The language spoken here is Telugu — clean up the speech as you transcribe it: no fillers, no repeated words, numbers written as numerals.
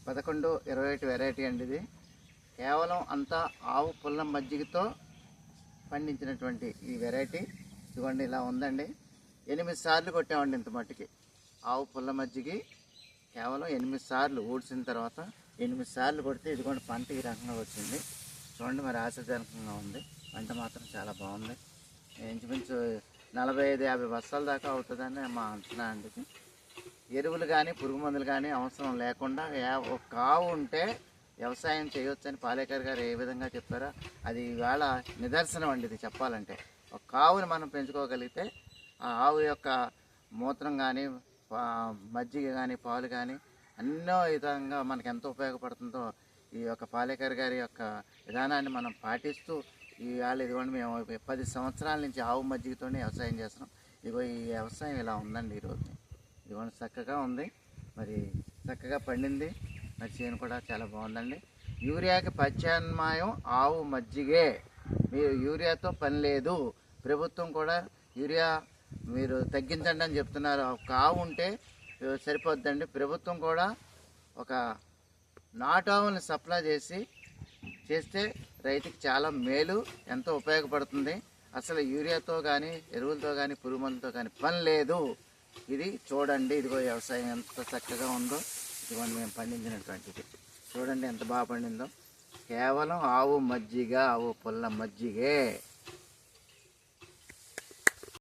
1121 వెరైటీ అండి. ఇది కేవలం అంతా ఆవు పుల్ల మజ్జిగతో పండించినటువంటి ఈ వెరైటీ. ఇదిగోండి ఇలా ఉందండి. 8 సార్లు కొట్టామండి ఇంత మట్టికి. ఆవు పుల్ల మజ్జిగి కేవలం 8 సార్లు ఊడ్చిన తర్వాత 8 సార్లు కొడితే ఇదిగోండి పంట ఈ రకంగా వచ్చింది. చూడండి, మరి ఆశాజనకంగా ఉంది. పంట మాత్రం చాలా బాగుంది. ఇంచుమించు 45-50 బస్తాల దాకా అవుతుందని మా అంచనా అండి. ఎరువులు కానీ పురుగు మందులు కానీ అవసరం లేకుండా ఒక ఆవు ఉంటే వ్యవసాయం చేయొచ్చని పాలేకర్ గారు ఏ విధంగా చెప్పారో అది ఇవాళ నిదర్శనం అండి. ఇది చెప్పాలంటే ఒక ఆవుని మనం పెంచుకోగలిగితే ఆ ఆవు యొక్క మూత్రం కానీ మజ్జిగ కానీ పాలు కానీ అన్నో విధంగా మనకు ఎంతో ఉపయోగపడుతుందో ఈ యొక్క పాలేకర్ గారి యొక్క విధానాన్ని మనం పాటిస్తూ ఇవాళ ఇదిగోండి మేము 10 సంవత్సరాల నుంచి ఆవు మజ్జిగతోనే వ్యవసాయం చేస్తున్నాం. ఇదిగో ఈ వ్యవసాయం ఇలా ఉందండి ఈరోజు. ఇదిగోండి చక్కగా ఉంది, మరి చక్కగా పండింది. మరి చేను కూడా చాలా బాగుందండి. యూరియాకి ప్రత్యామ్నాయం ఆవు మజ్జిగే. మీరు యూరియాతో పని లేదు. ప్రభుత్వం కూడా యూరియా మీరు తగ్గించండి అని చెప్తున్నారు. ఒక ఆవు ఉంటే సరిపోద్దండి. ప్రభుత్వం కూడా ఒక నాటు ఆవుని సప్లై చేస్తే రైతుకి చాలా మేలు, ఎంతో ఉపయోగపడుతుంది. అసలు యూరియాతో కానీ ఎరువులతో కానీ పురుగు మందులతో కానీ పని లేదు. ఇది చూడండి, ఇదిగో వ్యవసాయం ఎంత చక్కగా ఉందో. ఇదిగోండి మేము పండించినటువంటిది చూడండి ఎంత బాగా పండిందో. కేవలం ఆవు మజ్జిగ, ఆవు పుల్ల మజ్జిగే.